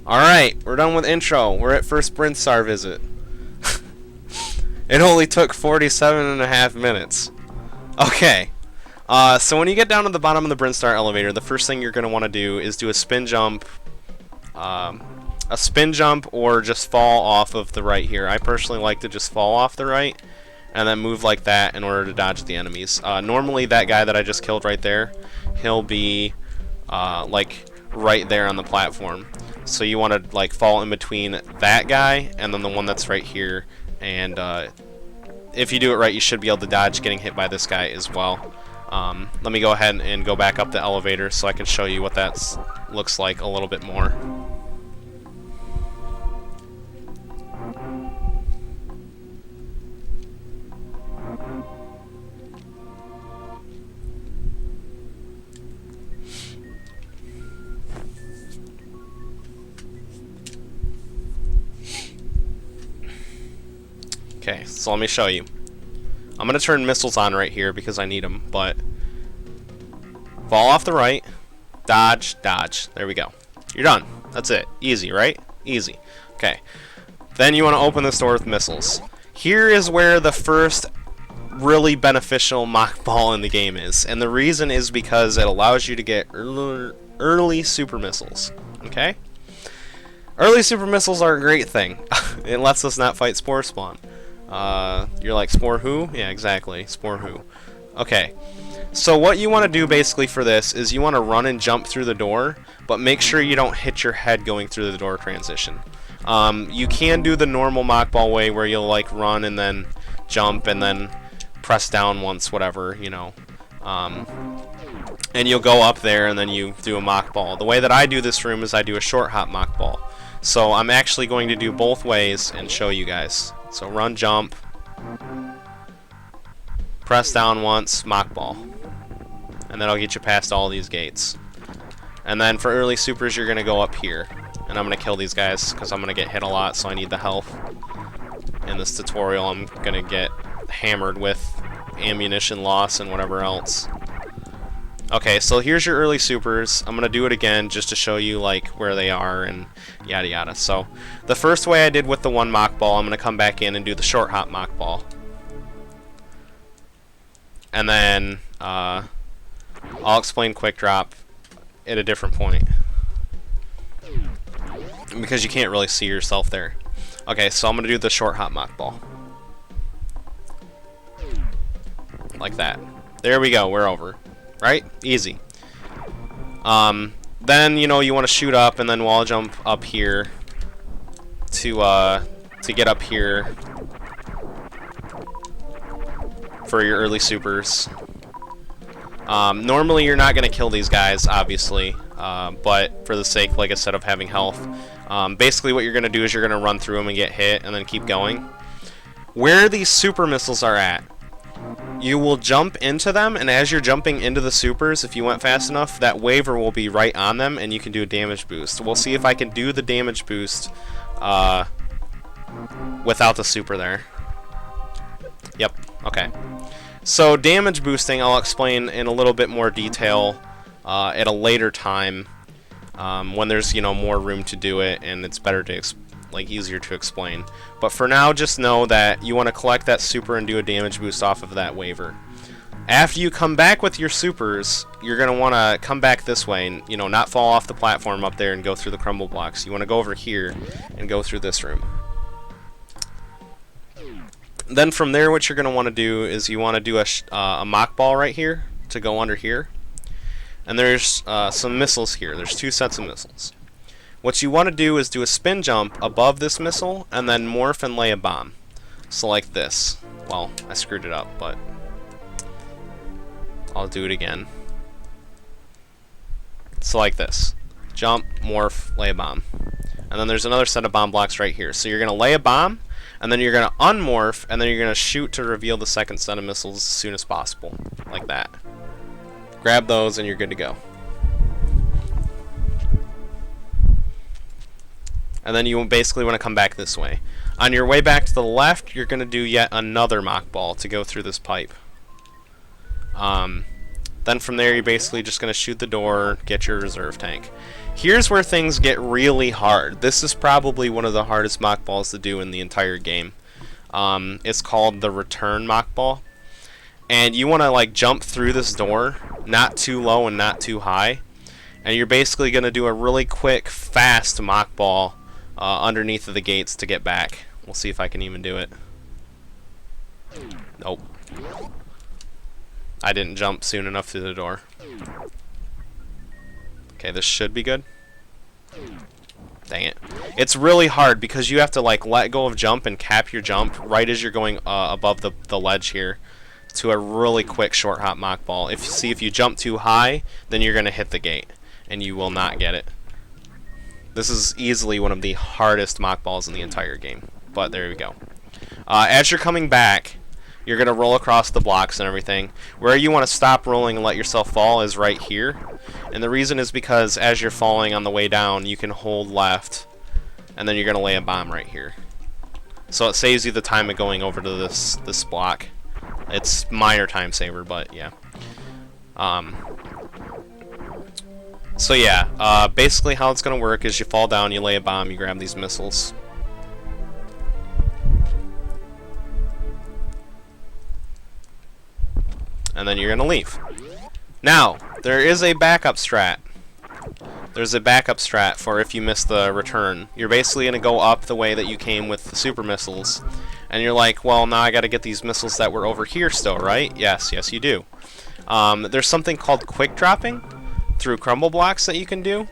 Alright, we're done with intro. We're at first Brinstar visit. It only took 47.5 minutes. Okay. So when you get down to the bottom of the Brinstar elevator, the first thing you're going to want to do is do a spin jump. Or just fall off of the right here. I personally like to just fall off the right and then move like that in order to dodge the enemies. Normally that guy that I just killed right there, he'll be like right there on the platform. So you want to like fall in between that guy and then the one that's right here, and if you do it right, you should be able to dodge getting hit by this guy as well. Let me go ahead and go back up the elevator so I can show you what that looks like a little bit more. Okay, so let me show you. I'm going to turn missiles on right here because I need them, but fall off the right, dodge, dodge. There we go. You're done. That's it. Easy, right? Easy. Okay. Then you want to open this door with missiles. Here is where the first really beneficial mock ball in the game is, and the reason is because it allows you to get early super missiles. Okay? Early super missiles are a great thing. It lets us not fight Spore Spawn. You're like, Spore who? Yeah, exactly. Spore who? Okay. So what you want to do basically for this is you want to run and jump through the door, but make sure you don't hit your head going through the door transition. You can do the normal mock ball way where you'll like run and then jump and then press down once, whatever, you know. And you'll go up there and then you do a mock ball. The way that I do this room is I do a short hop mock ball. So I'm actually going to do both ways and show you guys. So run, jump, press down once, mock ball. And that'll get you past all these gates. And then for early supers, you're going to go up here. And I'm going to kill these guys because I'm going to get hit a lot, so I need the health. In this tutorial, I'm going to get hammered with ammunition loss and whatever else. Okay, so here's your early supers. I'm going to do it again just to show you like where they are and yada yada. So the first way I did with the one mock ball, I'm going to come back in and do the short hop mock ball. And then I'll explain quick drop at a different point, because you can't really see yourself there. Okay, so I'm going to do the short hop mock ball. Like that. There we go, we're over. Right? Easy. Then, you know, you want to shoot up and then wall jump up here to get up here for your early supers. Normally you're not going to kill these guys, obviously, but for the sake, like I said, of having health. Basically what you're going to do is you're going to run through them and get hit and then keep going. Where these super missiles are at, you will jump into them, and as you're jumping into the supers, if you went fast enough, that waiver will be right on them, and you can do a damage boost. We'll see if I can do the damage boost without the super there. Yep, okay. So damage boosting, I'll explain in a little bit more detail at a later time when there's, you know, more room to do it, and it's better to easier to explain. But for now, just know that you want to collect that super and do a damage boost off of that waiver. After you come back with your supers, you're going to want to come back this way and, you know, not fall off the platform up there and go through the crumble blocks. You want to go over here and go through this room. Then from there, what you're going to want to do is you want to do a mock ball right here to go under here. And there's some missiles here. There's 2 sets of missiles. What you want to do is do a spin jump above this missile and then morph and lay a bomb. So like this. Well, I screwed it up, but I'll do it again. So like this. Jump, morph, lay a bomb. And then there's another set of bomb blocks right here. So you're going to lay a bomb, and then you're going to unmorph, and then you're going to shoot to reveal the second set of missiles as soon as possible. Like that. Grab those and you're good to go. And then you basically want to come back this way. On your way back to the left, you're going to do yet another mock ball to go through this pipe. Then from there, you're basically just going to shoot the door, get your reserve tank. Here's where things get really hard. This is probably one of the hardest mock balls to do in the entire game. It's called the return mock ball. And you want to like jump through this door, not too low and not too high. And you're basically going to do a really quick, fast mock ball underneath of the gates to get back. We'll see if I can even do it. Nope. I didn't jump soon enough through the door. Okay, this should be good. Dang it. It's really hard because you have to like let go of jump and cap your jump right as you're going above the ledge here to a really quick short hop mock ball. If you jump too high, then you're going to hit the gate and you will not get it. This is easily one of the hardest mock balls in the entire game, but there we go. As you're coming back, you're going to roll across the blocks and everything. Where you want to stop rolling and let yourself fall is right here. And the reason is because as you're falling on the way down, you can hold left, and then you're going to lay a bomb right here. So it saves you the time of going over to this block. It's minor time saver, but yeah. So yeah, basically how it's going to work is you fall down, you lay a bomb, you grab these missiles. And then you're going to leave. Now, there is a backup strat. There's a backup strat for if you miss the return. You're basically going to go up the way that you came with the super missiles. And you're like, well, now I got to get these missiles that were over here still, right? Yes, yes you do. There's something called quick dropping through crumble blocks that you can do.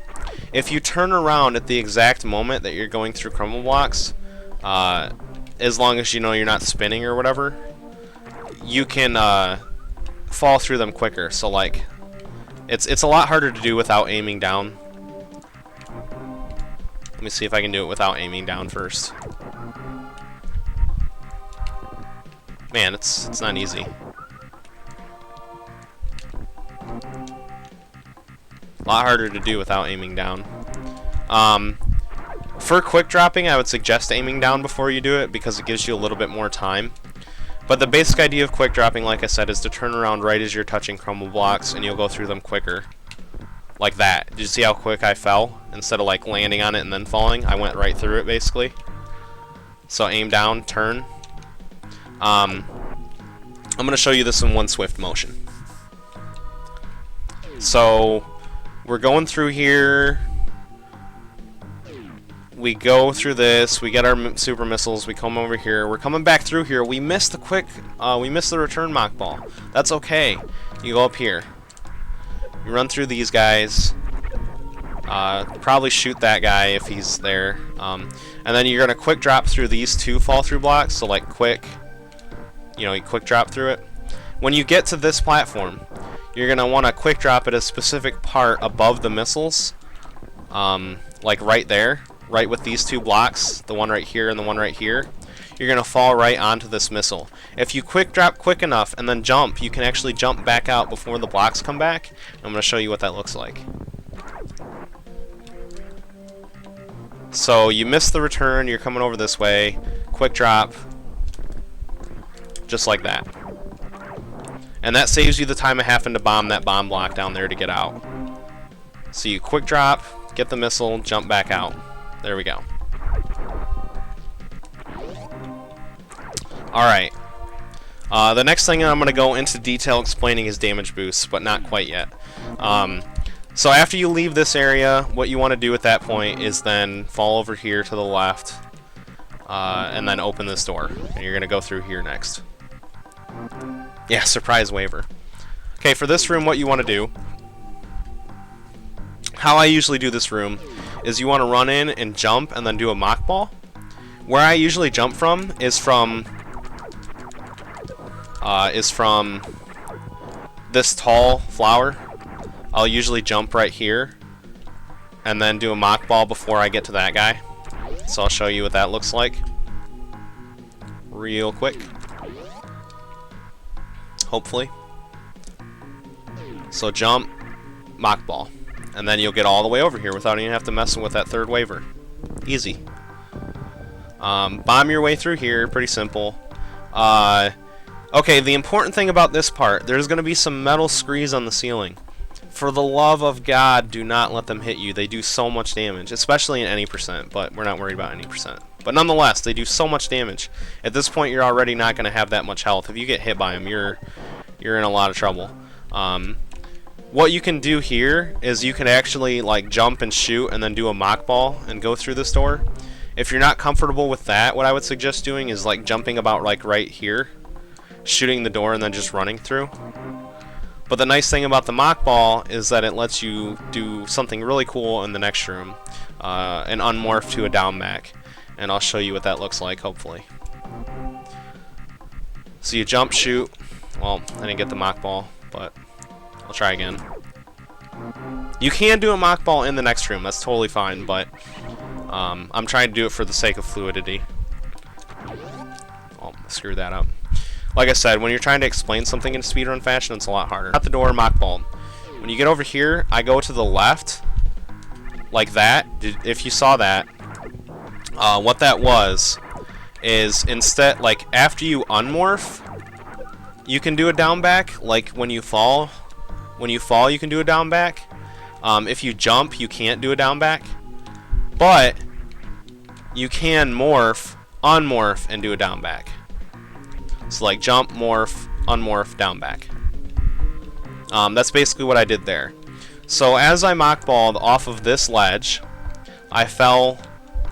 If you turn around at the exact moment that you're going through crumble blocks, as long as you know you're not spinning or whatever, you can fall through them quicker. So like it's a lot harder to do without aiming down. Let me see if I can do it without aiming down first. Man, it's not easy. A lot harder to do without aiming down. For quick dropping, I would suggest aiming down before you do it because it gives you a little bit more time. But the basic idea of quick dropping, like I said, is to turn around right as you're touching crumble blocks and you'll go through them quicker. Like that. Did you see how quick I fell? Instead of like landing on it and then falling, I went right through it basically. So aim down, turn. I'm going to show you this in one swift motion. So we're going through here. We go through this, we get our super missiles, we come over here, we're coming back through here, we missed the return mock ball. That's okay. You go up here. You run through these guys. Probably shoot that guy if he's there. And then you're gonna quick drop through these two fall through blocks, so like quick, you quick drop through it. When you get to this platform, you're gonna wanna quick drop at a specific part above the missiles. Like right there. Right with these two blocks, the one right here and the one right here, you're going to fall right onto this missile. If you quick drop quick enough and then jump, you can actually jump back out before the blocks come back. I'm going to show you what that looks like. So you missed the return, you're coming over this way, quick drop, just like that. And that saves you the time of having to bomb that bomb block down there to get out. So you quick drop, get the missile, jump back out. There we go. Alright. The next thing I'm going to go into detail explaining is damage boosts, but not quite yet. So after you leave this area, what you want to do at that point is then fall over here to the left, and then open this door. And you're going to go through here next. Yeah, surprise waiver. Okay, for this room, what you want to do, how I usually do this room, is you want to run in and jump and then do a mock ball. Where I usually jump from is from this tall flower. I'll usually jump right here and then do a mock ball before I get to that guy. So I'll show you what that looks like real quick. Hopefully. So jump, mock ball. And then you'll get all the way over here without even have to mess with that third waiver. Easy. Bomb your way through here, pretty simple. Okay, the important thing about this part, there's going to be some metal screes on the ceiling. For the love of God, do not let them hit you. They do so much damage, especially in any percent, but we're not worried about any percent. But nonetheless, they do so much damage. At this point, you're already not going to have that much health. If you get hit by them, you're in a lot of trouble. What you can do here is you can actually like jump and shoot and then do a mock ball and go through this door. If you're not comfortable with that, what I would suggest doing is like jumping about like right here, shooting the door and then just running through. But the nice thing about the mock ball is that it lets you do something really cool in the next room, an unmorph to a down back, and I'll show you what that looks like hopefully. So you jump, shoot. Well, I didn't get the mock ball, but I'll try again. You can do a mock ball in the next room, that's totally fine, but I'm trying to do it for the sake of fluidity. Oh, screw that up. Like I said, when you're trying to explain something in speedrun fashion, it's a lot harder. At the door, mock ball. When you get over here, I go to the left, like that. If you saw that, what that was is instead, like after you unmorph, you can do a down back. Like when you fall, you can do a down back. If you jump, you can't do a down back, but you can morph, unmorph, and do a down back. So like jump, morph, unmorph, down back. That's basically what I did there. So as I mockballed off of this ledge, I fell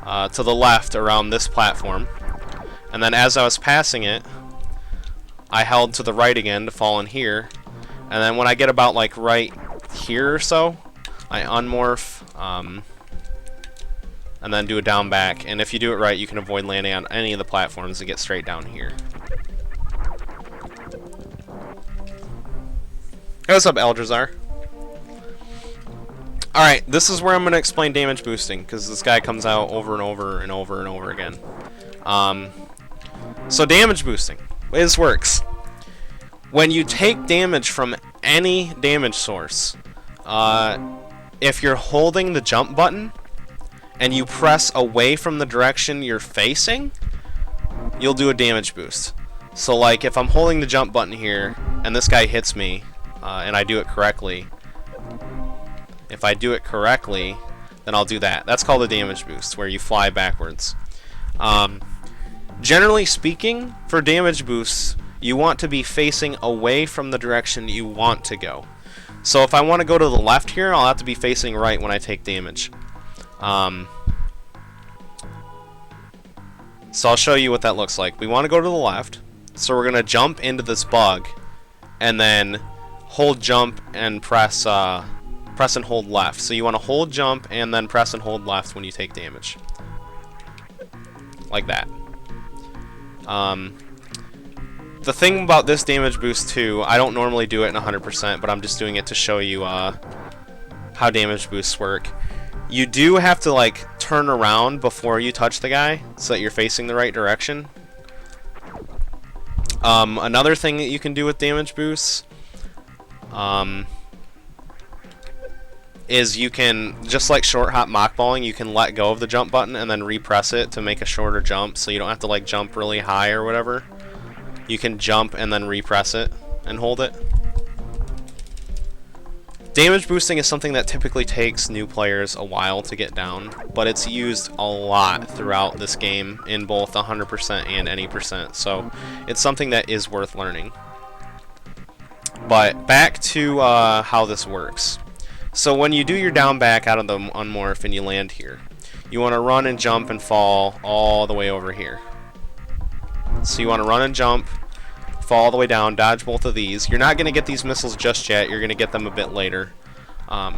to the left around this platform, and then as I was passing it, I held to the right again to fall in here, and then when I get about like right here or so, I unmorph, and then do a down back, and if you do it right, you can avoid landing on any of the platforms and get straight down here. Hey, what's up, Eldrazar? Alright, this is where I'm going to explain damage boosting, because this guy comes out over and over and over and over again. So damage boosting, the way this works. When you take damage from any damage source, if you're holding the jump button, and you press away from the direction you're facing, you'll do a damage boost. So like if I'm holding the jump button here, and this guy hits me, and I do it correctly, if I do it correctly, then I'll do that. That's called a damage boost, where you fly backwards. Generally speaking, for damage boosts, you want to be facing away from the direction you want to go. So if I want to go to the left here, I'll have to be facing right when I take damage. So I'll show you what that looks like. We want to go to the left, so we're going to jump into this bug, and then hold jump and press and hold left. So you want to hold jump and then press and hold left when you take damage. Like that. The thing about this damage boost too, I don't normally do it in 100%, but I'm just doing it to show you how damage boosts work. You do have to like turn around before you touch the guy so that you're facing the right direction. Another thing that you can do with damage boosts is you can, just like short hop mockballing, you can let go of the jump button and then repress it to make a shorter jump, so you don't have to like jump really high or whatever. You can jump and then repress it and hold it. Damage boosting is something that typically takes new players a while to get down, but it's used a lot throughout this game in both 100% and any percent, so it's something that is worth learning. But back to how this works. So when you do your down back out of the unmorph and you land here, you want to run and jump and fall all the way over here. So you want to run and jump, fall all the way down, dodge both of these. You're not going to get these missiles just yet, you're going to get them a bit later.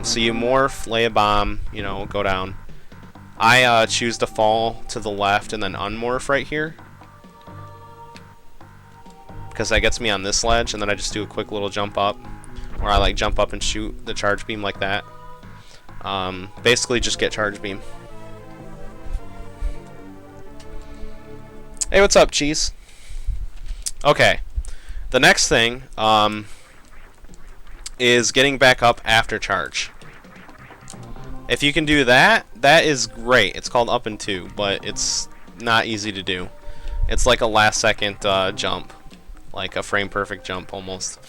So you morph, lay a bomb, you know, go down. I choose to fall to the left and then unmorph right here, because that gets me on this ledge, and then I just do a quick little jump up, where I like jump up and shoot the charge beam like that. Basically just get charge beam. Hey, what's up, cheese? Okay, the next thing is getting back up after charge. If you can do that, that is great. It's called up and two, but it's not easy to do. It's like a last second jump, like a frame perfect jump almost.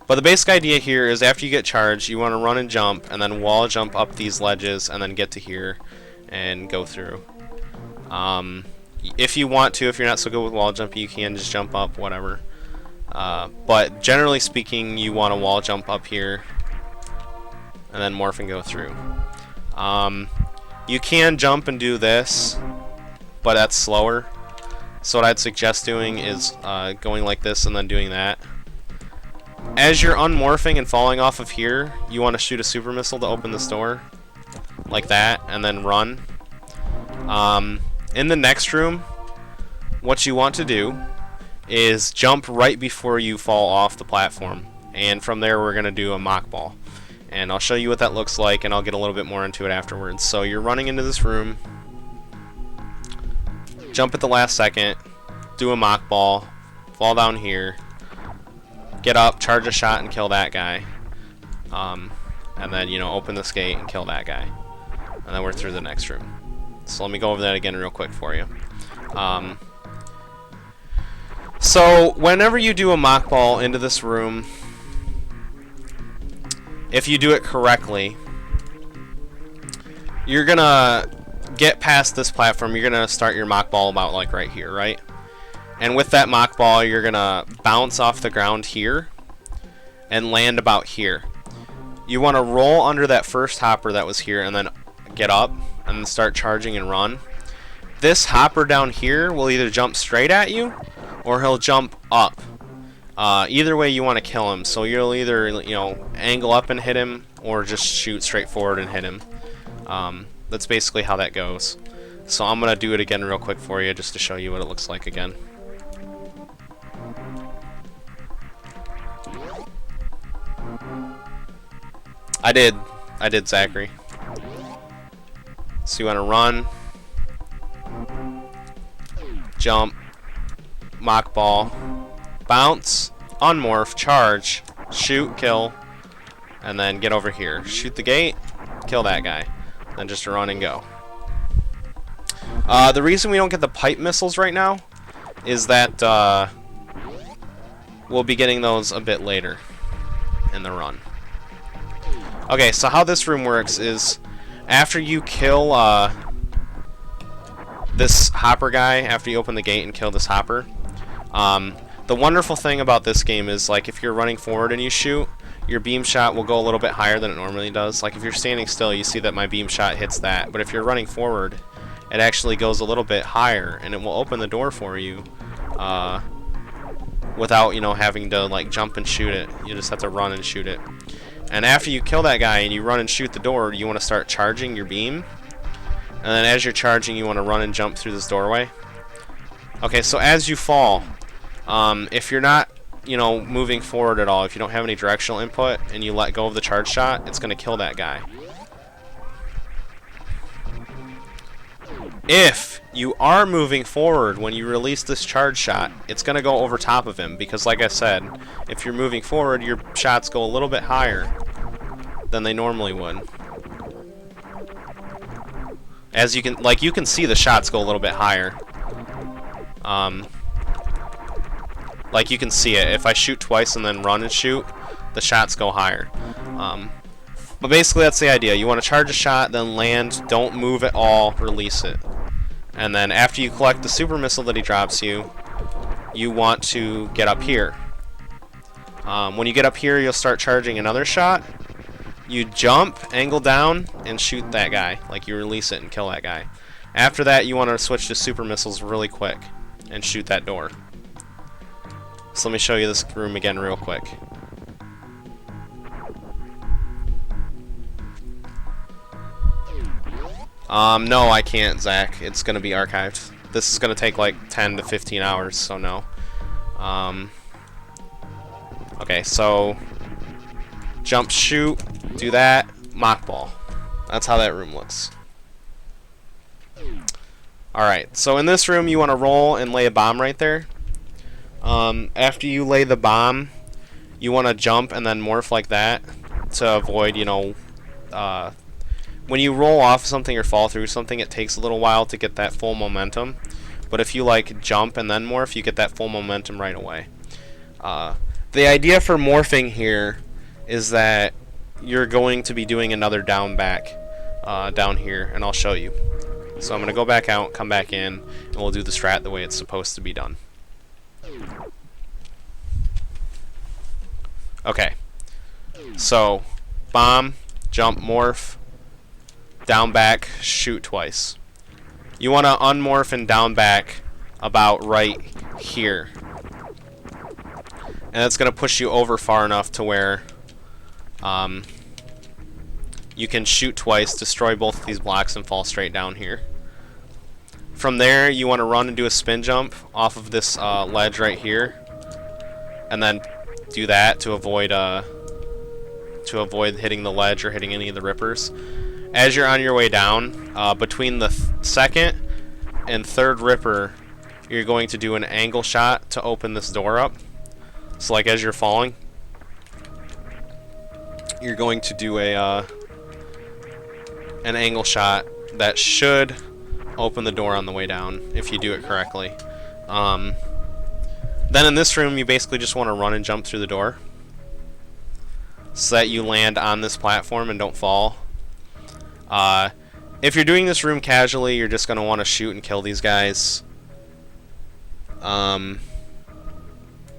But the basic idea here is after you get charged, you want to run and jump, and then wall jump up these ledges, and then get to here and go through. If you want to, if you're not so good with wall jumping, you can just jump up, whatever. But generally speaking, you want to wall jump up here, and then morph and go through. You can jump and do this, but that's slower. So what I'd suggest doing is going like this and then doing that. As you're unmorphing and falling off of here, you want to shoot a super missile to open this door, like that, and then run. In the next room, what you want to do is jump right before you fall off the platform, and from there we're going to do a mock ball. And I'll show you what that looks like, and I'll get a little bit more into it afterwards. So you're running into this room, jump at the last second, do a mock ball, fall down here, get up, charge a shot, and kill that guy. And then, you know, open this gate and kill that guy. And then we're through the next room. So let me go over that again real quick for you. So whenever you do a mock ball into this room, if you do it correctly, you're gonna get past this platform. You're gonna start your mock ball about like right here, right? And with that mock ball, you're gonna bounce off the ground here and land about here. You want to roll under that first hopper that was here and then get up and then start charging and run. This hopper down here will either jump straight at you or he'll jump up. Either way you want to kill him. So you'll either, you know, angle up and hit him or just shoot straight forward and hit him. That's basically how that goes. So I'm going to do it again real quick for you just to show you what it looks like again. I did, Zachary. So you want to run, jump, mock ball, bounce, unmorph, charge, shoot, kill, and then get over here. Shoot the gate, kill that guy. Then just run and go. The reason we don't get the pipe missiles right now is that we'll be getting those a bit later in the run. Okay, so how this room works is after you kill this hopper guy, after you open the gate and kill this hopper, the wonderful thing about this game is, like, if you're running forward and you shoot, your beam shot will go a little bit higher than it normally does. Like if you're standing still, you see that my beam shot hits that, but if you're running forward, it actually goes a little bit higher, and it will open the door for you without, you know, having to like jump and shoot it. You just have to run and shoot it. And after you kill that guy and you run and shoot the door, you want to start charging your beam. And then as you're charging, you want to run and jump through this doorway. Okay, so as you fall, if you're not, you know, moving forward at all, if you don't have any directional input and you let go of the charge shot, it's going to kill that guy. If you are moving forward when you release this charge shot, it's going to go over top of him, because like I said, if you're moving forward, your shots go a little bit higher than they normally would. As you can, like, you can see the shots go a little bit higher. Like you can see it. If I shoot twice and then run and shoot, the shots go higher. But basically that's the idea. You want to charge a shot, then land, don't move at all, release it. And then after you collect the super missile that he drops you, you want to get up here. When you get up here, you'll start charging another shot. You jump, angle down, and shoot that guy. Like you release it and kill that guy. After that, you want to switch to super missiles really quick and shoot that door. So let me show you this room again real quick. No, I can't, Zach. It's going to be archived. This is going to take like 10 to 15 hours, so no. Okay, so jump, shoot, do that, mock ball. That's how that room looks. Alright, so in this room you want to roll and lay a bomb right there. After you lay the bomb, you want to jump and then morph like that to avoid, you know, when you roll off something or fall through something, it takes a little while to get that full momentum. But if you like jump and then morph, you get that full momentum right away. The idea for morphing here is that you're going to be doing another down back down here, and I'll show you. So I'm going to go back out, come back in, and we'll do the strat the way it's supposed to be done. Okay. So, bomb, jump, morph, down back, shoot twice. You want to unmorph and down back about right here. And that's going to push you over far enough to where you can shoot twice, destroy both of these blocks, and fall straight down here. From there, you want to run and do a spin jump off of this ledge right here, and then do that to avoid hitting the ledge or hitting any of the rippers. As you're on your way down, between the second and third ripper, you're going to do an angle shot to open this door up. So like as you're falling, you're going to do an angle shot that should open the door on the way down if you do it correctly. Then in this room, you basically just want to run and jump through the door so that you land on this platform and don't fall. If you're doing this room casually, you're just going to want to shoot and kill these guys.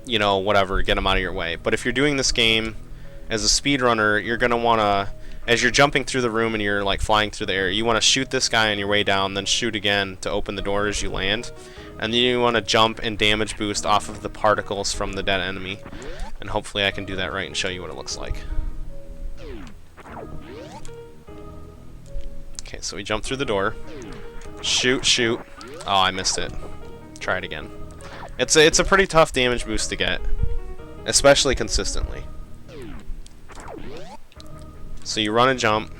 You know, whatever, get them out of your way. But if you're doing this game as a speedrunner, you're going to want to, as you're jumping through the room and you're like flying through the air, you want to shoot this guy on your way down, then shoot again to open the door as you land. And then you want to jump and damage boost off of the particles from the dead enemy. And hopefully I can do that right and show you what it looks like. Okay, so we jump through the door. Shoot, shoot. Oh, I missed it. Try it again. It's a pretty tough damage boost to get, especially consistently. So you run and jump.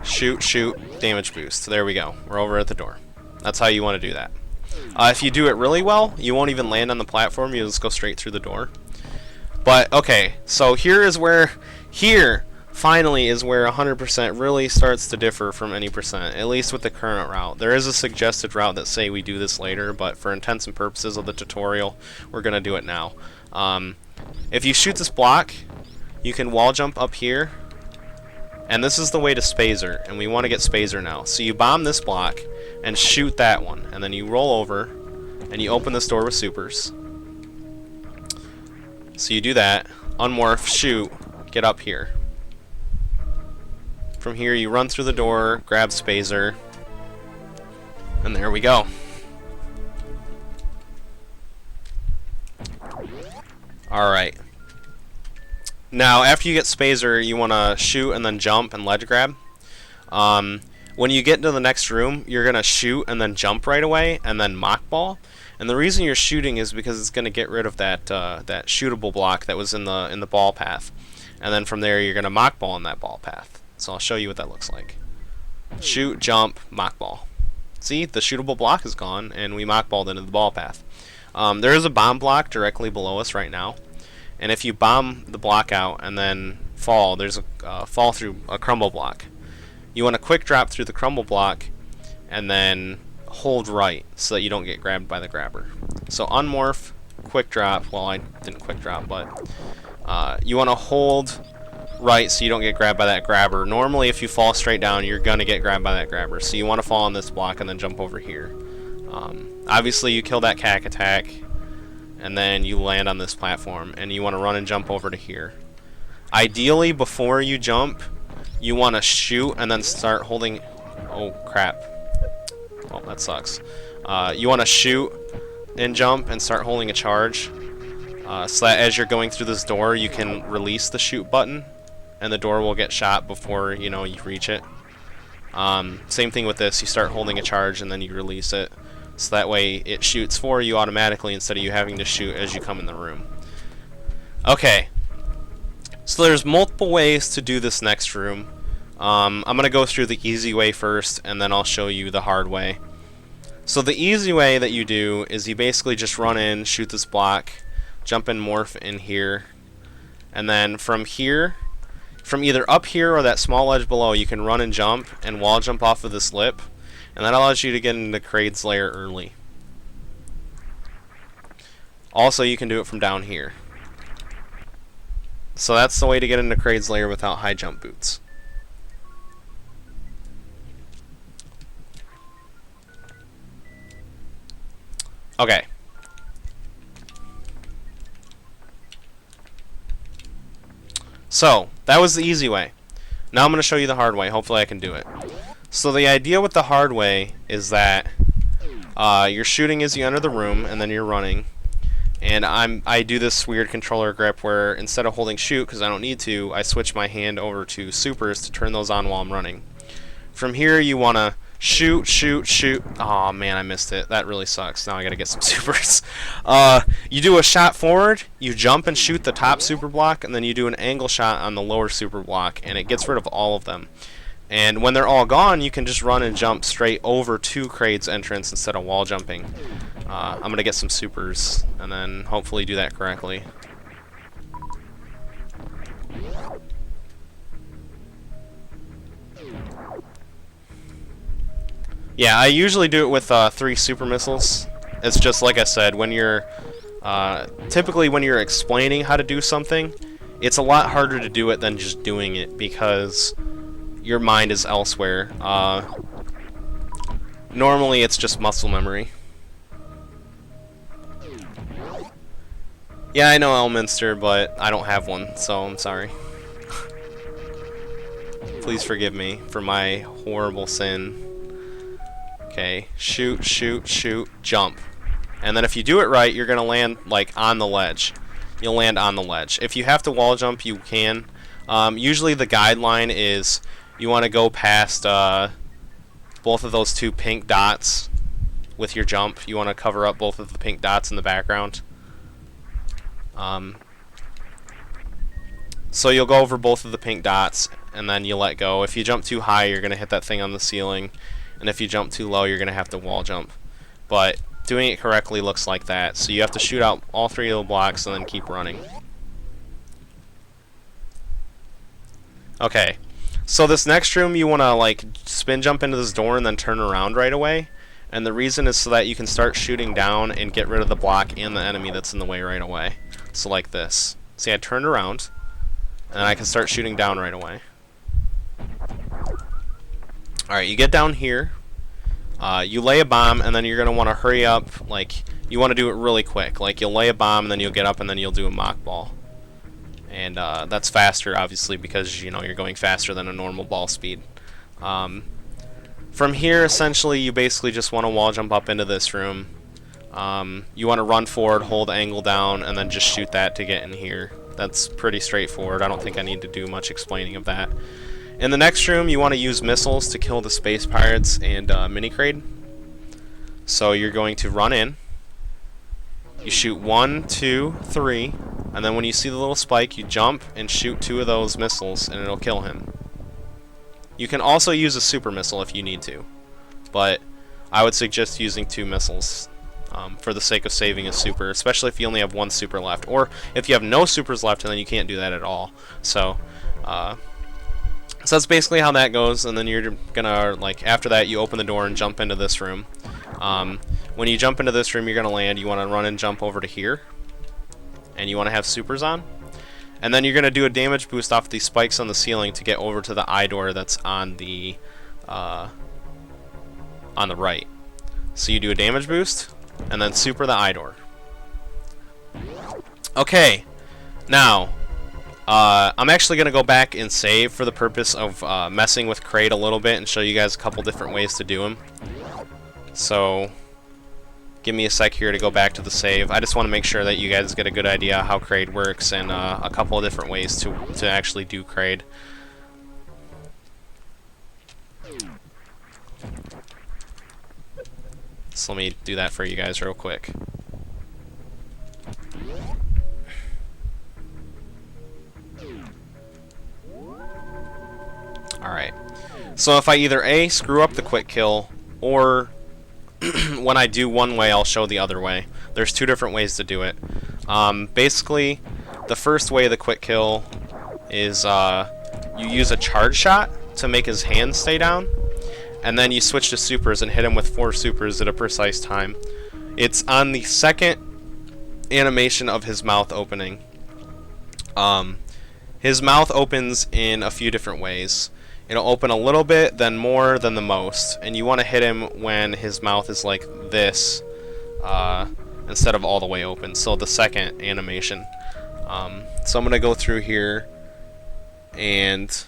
Shoot, shoot, damage boost. There we go. We're over at the door. That's how you want to do that. If you do it really well, you won't even land on the platform. You'll just go straight through the door. But, okay, so here finally is where 100% really starts to differ from any percent, at least with the current route. There is a suggested route that say we do this later, but for intents and purposes of the tutorial, we're going to do it now. If you shoot this block, you can wall jump up here, and this is the way to Spazer, and we want to get Spazer now. So you bomb this block and shoot that one, and then you roll over and you open this door with supers. So you do that, unmorph, shoot, get up here. From here you run through the door, grab Spazer, and there we go. Alright. Now, after you get Spazer, you want to shoot and then jump and ledge grab. When you get into the next room, you're going to shoot and then jump right away, and then mock ball. And the reason you're shooting is because it's going to get rid of that that shootable block that was in the ball path. And then from there, you're going to mock ball in that ball path. So I'll show you what that looks like. Shoot, jump, mock ball. See, the shootable block is gone, and we mock balled into the ball path. There is a bomb block directly below us right now. And if you bomb the block out and then fall, there's a fall through a crumble block. You want to quick drop through the crumble block and then hold right so that you don't get grabbed by the grabber. So unmorph, quick drop. Well, I didn't quick drop, but you want to hold right so you don't get grabbed by that grabber. Normally, if you fall straight down, you're going to get grabbed by that grabber. So you want to fall on this block and then jump over here. Obviously, you kill that cack attack, and then you land on this platform, and you want to run and jump over to here. Ideally, before you jump, you want to shoot and then start holding... Oh, crap. Oh, that sucks. You want to shoot and jump and start holding a charge, so that as you're going through this door, you can release the shoot button, and the door will get shot before, you know, you reach it. Same thing with this. You start holding a charge, and then you release it. So that way it shoots for you automatically instead of you having to shoot as you come in the room. Okay. So there's multiple ways to do this next room. I'm going to go through the easy way first, and then I'll show you the hard way. So the easy way that you do is you basically just run in, shoot this block, jump in, morph in here, and then from here, from either up here or that small ledge below, you can run and jump and wall jump off of this lip, and that allows you to get into Kraid's lair early. Also, you can do it from down here. So that's the way to get into Kraid's lair without high jump boots. Okay. So, that was the easy way. Now I'm going to show you the hard way. Hopefully I can do it. So the idea with the hard way is that you're shooting as you enter the room, and then you're running. And I do this weird controller grip where instead of holding shoot, because I don't need to, I switch my hand over to supers to turn those on while I'm running. From here you want to shoot, shoot, shoot. Oh man, I missed it. That really sucks. Now I gotta get some supers. You do a shot forward, you jump and shoot the top super block, and then you do an angle shot on the lower super block, and it gets rid of all of them. And when they're all gone, you can just run and jump straight over to Kraid's entrance instead of wall jumping. I'm going to get some supers and then hopefully do that correctly. Yeah, I usually do it with 3 super missiles. It's just like I said, when you're typically when you're explaining how to do something, it's a lot harder to do it than just doing it because your mind is elsewhere. Normally it's just muscle memory. Yeah, I know Elminster, but I don't have one, so I'm sorry. Please forgive me for my horrible sin. Okay, shoot, shoot, shoot, jump. And then if you do it right, you're going to land like on the ledge. You'll land on the ledge. If you have to wall jump, you can. Usually the guideline is you want to go past both of those 2 pink dots with your jump. You want to cover up both of the pink dots in the background. So you'll go over both of the pink dots and then you let go. If you jump too high, you're going to hit that thing on the ceiling. And if you jump too low, you're going to have to wall jump. But doing it correctly looks like that. So you have to shoot out all 3 of the blocks and then keep running. Okay. So this next room, you want to like spin jump into this door and then turn around right away. And the reason is so that you can start shooting down and get rid of the block and the enemy that's in the way right away. So like this. See, I turned around, and I can start shooting down right away. Alright, you get down here, you lay a bomb, and then you're going to want to hurry up. Like, you want to do it really quick. Like, you'll lay a bomb, and then you'll get up, and then you'll do a mock ball. And that's faster, obviously, because, you know, you're going faster than a normal ball speed. From here, essentially, you basically just want to wall jump up into this room. You want to run forward, hold angle down, and then just shoot that to get in here. That's pretty straightforward. I don't think I need to do much explaining of that. In the next room, you want to use missiles to kill the space pirates and mini Kraid. So you're going to run in. You shoot 1, 2, 3, and then when you see the little spike, you jump and shoot 2 of those missiles, and it'll kill him. You can also use a super missile if you need to, but I would suggest using 2 missiles for the sake of saving a super, especially if you only have 1 super left, or if you have no supers left and then you can't do that at all. So that's basically how that goes, and then you're gonna, like, after that you open the door and jump into this room. When you jump into this room, you're gonna land. You want to run and jump over to here, and you want to have supers on. And then you're going to do a damage boost off these spikes on the ceiling to get over to the eye door that's on the right. So you do a damage boost, and then super the eye door. Okay, now, I'm actually going to go back and save for the purpose of messing with Kraid a little bit and show you guys a couple different ways to do him. So give me a sec here to go back to the save. I just want to make sure that you guys get a good idea how Kraid works and a couple of different ways to actually do Kraid. So let me do that for you guys real quick. Alright. So if I either A, screw up the quick kill, or when I do one way, I'll show the other way. There's 2 different ways to do it. Basically, the first way, the quick kill, is you use a charge shot to make his hand stay down, and then you switch to supers and hit him with 4 supers at a precise time. It's on the second animation of his mouth opening. His mouth opens in a few different ways. It'll open a little bit, then more, then the most. And you want to hit him when his mouth is like this, instead of all the way open. So the second animation. So I'm going to go through here and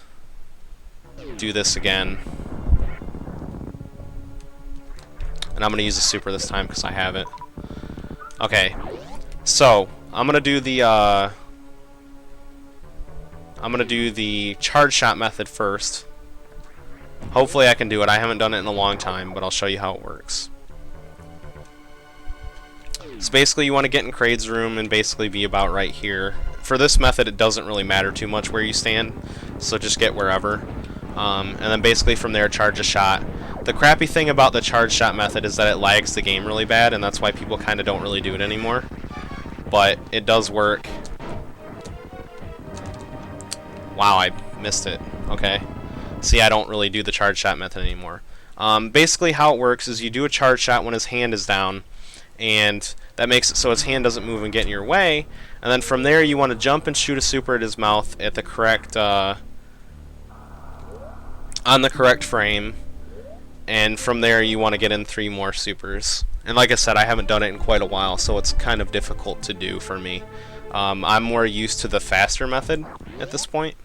do this again. And I'm going to use a super this time because I have it. Okay, so I'm going to do the charge shot method first. Hopefully I can do it. I haven't done it in a long time, but I'll show you how it works. So basically you want to get in Kraid's room and basically be about right here. For this method it doesn't really matter too much where you stand, so just get wherever. And then basically from there charge a shot. The crappy thing about the charge shot method is that it lags the game really bad, and that's why people kind of don't really do it anymore. But it does work. Wow, I missed it. Okay. See, I don't really do the charge shot method anymore. Basically how it works is you do a charge shot when his hand is down, and that makes it so his hand doesn't move and get in your way. And then from there you want to jump and shoot a super at his mouth at the correct, on the correct frame. And from there you want to get in 3 more supers. And like I said, I haven't done it in quite a while, so it's kind of difficult to do for me. I'm more used to the faster method at this point.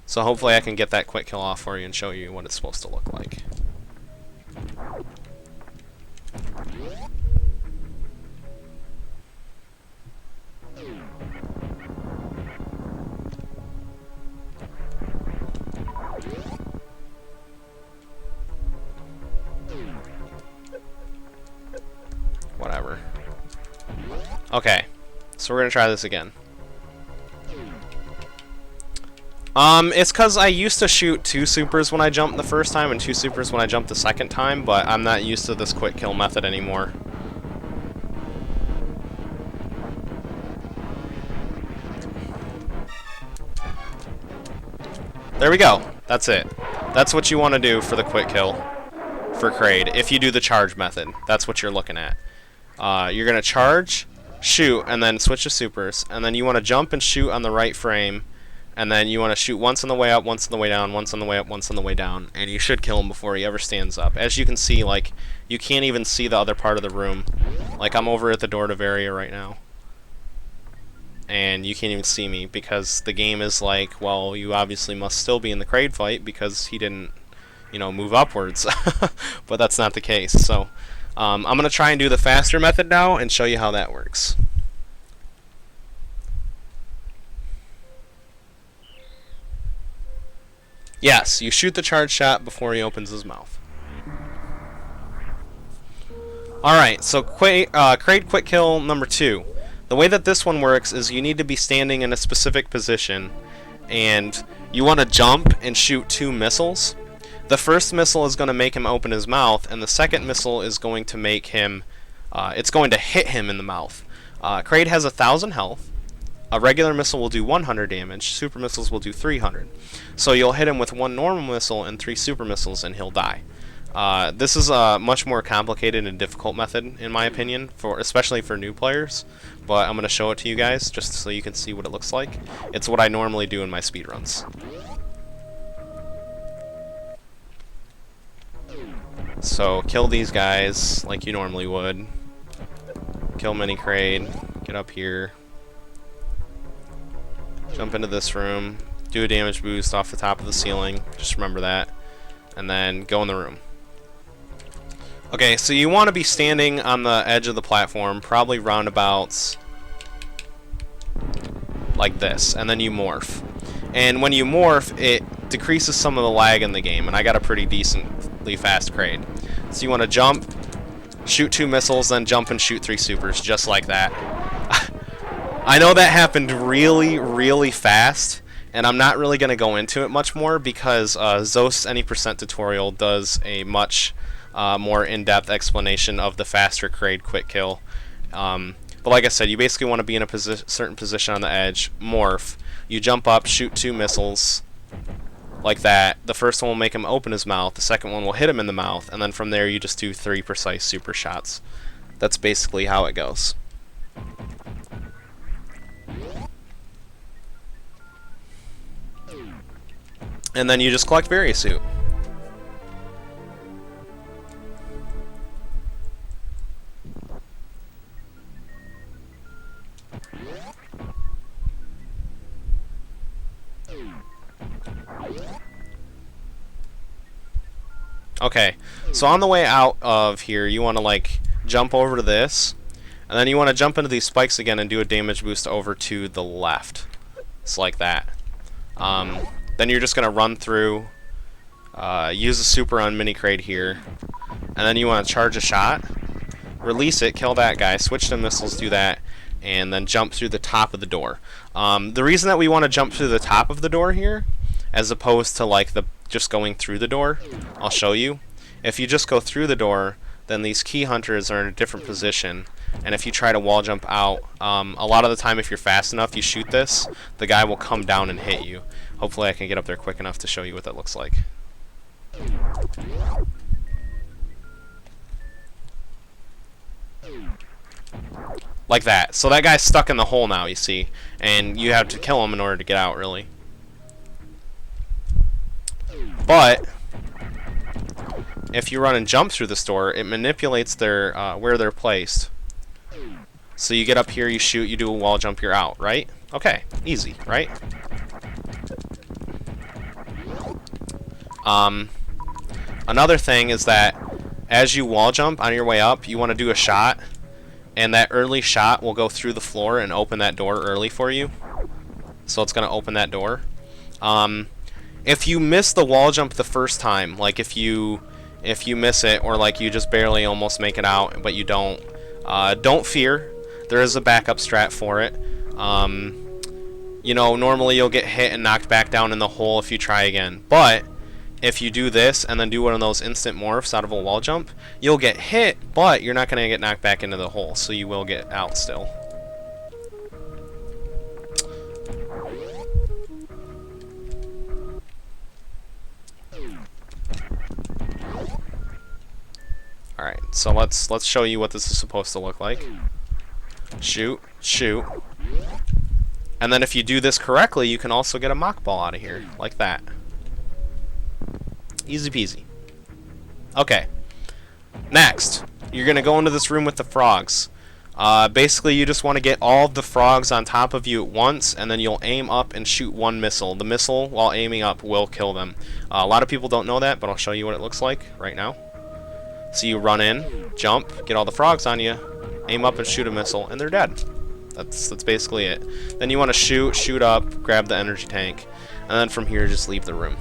So hopefully I can get that quick kill off for you and show you what it's supposed to look like. Whatever. Okay, so we're gonna try this again. It's cause I used to shoot 2 supers when I jumped the first time and 2 supers when I jumped the second time, but I'm not used to this quick kill method anymore. There we go. That's it. That's what you want to do for the quick kill for Kraid. If you do the charge method, that's what you're looking at. You're gonna charge, shoot, and then switch to supers, and then you want to jump and shoot on the right frame, and then you want to shoot once on the way up, once on the way down, once on the way up, once on the way down, and you should kill him before he ever stands up. As you can see, like, you can't even see the other part of the room. Like, I'm over at the door to area right now, and you can't even see me because the game is like, well, you obviously must still be in the Kraid fight because he didn't, you know, move upwards. But that's not the case. So I'm going to try and do the faster method now and show you how that works. Yes, you shoot the charge shot before he opens his mouth. Alright, so Kraid quick kill number 2. The way that this one works is you need to be standing in a specific position, and you want to jump and shoot 2 missiles. The first missile is going to make him open his mouth, and the second missile is going to make him, it's going to hit him in the mouth. Kraid has 1,000 health. A regular missile will do 100 damage, super missiles will do 300. So you'll hit him with 1 normal missile and 3 super missiles and he'll die. This is a much more complicated and difficult method, in my opinion, especially for new players. But I'm going to show it to you guys just so you can see what it looks like. It's what I normally do in my speedruns. So kill these guys like you normally would. Kill mini Kraid. Get up here. Jump into this room. Do a damage boost off the top of the ceiling. Just remember that. And then go in the room. Okay, so you want to be standing on the edge of the platform, probably roundabouts like this, and then you morph. And when you morph, it decreases some of the lag in the game, and I got a pretty decently fast Kraid. So you want to jump, shoot 2 missiles, then jump and shoot 3 supers, just like that. I know that happened really, really fast, and I'm not really going to go into it much more because Zost's Any % tutorial does a much more in-depth explanation of the faster Kraid quick kill. But like I said, you basically want to be in a certain position on the edge, morph, you jump up, shoot 2 missiles, like that. The first one will make him open his mouth, the second one will hit him in the mouth, and then from there you just do 3 precise super shots. That's basically how it goes. And then you just collect Suit. Okay, so on the way out of here, you want to like jump over to this, and then you want to jump into these spikes again and do a damage boost over to the left. It's like that. Then you're just going to run through, use a super on Mini-Kraid here, and then you want to charge a shot, release it, kill that guy, switch to missiles, do that, and then jump through the top of the door. The reason that we want to jump through the top of the door here, as opposed to like just going through the door, I'll show you. If you just go through the door, then these key hunters are in a different position, and if you try to wall jump out, a lot of the time if you're fast enough, you shoot this, the guy will come down and hit you. Hopefully I can get up there quick enough to show you what that looks like. Like that. So that guy's stuck in the hole now, you see, and you have to kill him in order to get out, really. But if you run and jump through this door, it manipulates their where they're placed. So you get up here, you shoot, you do a wall jump, you're out, right? Okay, easy, right? Another thing is that as you wall jump on your way up, you want to do a shot, and that early shot will go through the floor and open that door early for you. So it's going to open that door. If you miss the wall jump the first time, like if you miss it, or like you just barely almost make it out but you don't fear. There is a backup strat for it. You know, normally you'll get hit and knocked back down in the hole if you try again, but if you do this and then do one of those instant morphs out of a wall jump, you'll get hit, but you're not going to get knocked back into the hole, so you will get out still. Alright, so let's show you what this is supposed to look like. Shoot, shoot. And then if you do this correctly, you can also get a mock ball out of here, like that. Easy peasy. Okay. Next, you're going to go into this room with the frogs. Basically, you just want to get all of the frogs on top of you at once, and then you'll aim up and shoot one missile. The missile, while aiming up, will kill them. A lot of people don't know that, but I'll show you what it looks like right now. So you run in, jump, get all the frogs on you, aim up and shoot a missile, and they're dead. That's basically it. Then you want to shoot up, grab the energy tank, and then from here just leave the room.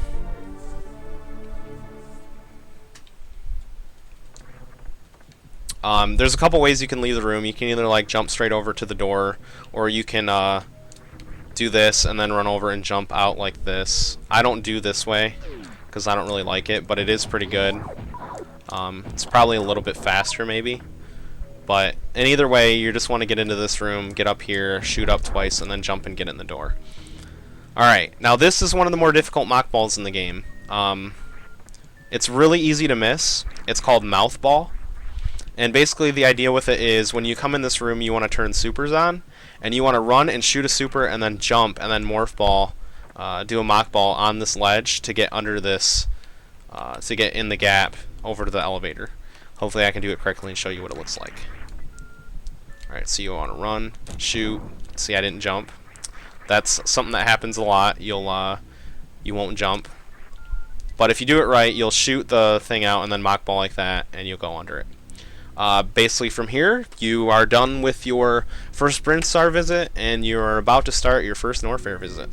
There's a couple ways you can leave the room. You can either like jump straight over to the door, or you can do this and then run over and jump out like this. I don't do this way because I don't really like it, but it is pretty good. It's probably a little bit faster maybe, but in either way, you just want to get into this room, get up here, shoot up twice, and then jump and get in the door. Alright, now this is one of the more difficult mock balls in the game. It's really easy to miss. It's called mouth ball. And basically the idea with it is when you come in this room, you want to turn supers on, and you want to run and shoot a super and then jump and then morph ball, do a mock ball on this ledge to get under this, to get in the gap over to the elevator. Hopefully I can do it correctly and show you what it looks like. Alright, so you want to run, shoot. See, I didn't jump. That's something that happens a lot. You won't jump. But if you do it right, you'll shoot the thing out and then mock ball like that, and you'll go under it. Basically from here, you are done with your first Brinstar visit, and you're about to start your first Norfair visit.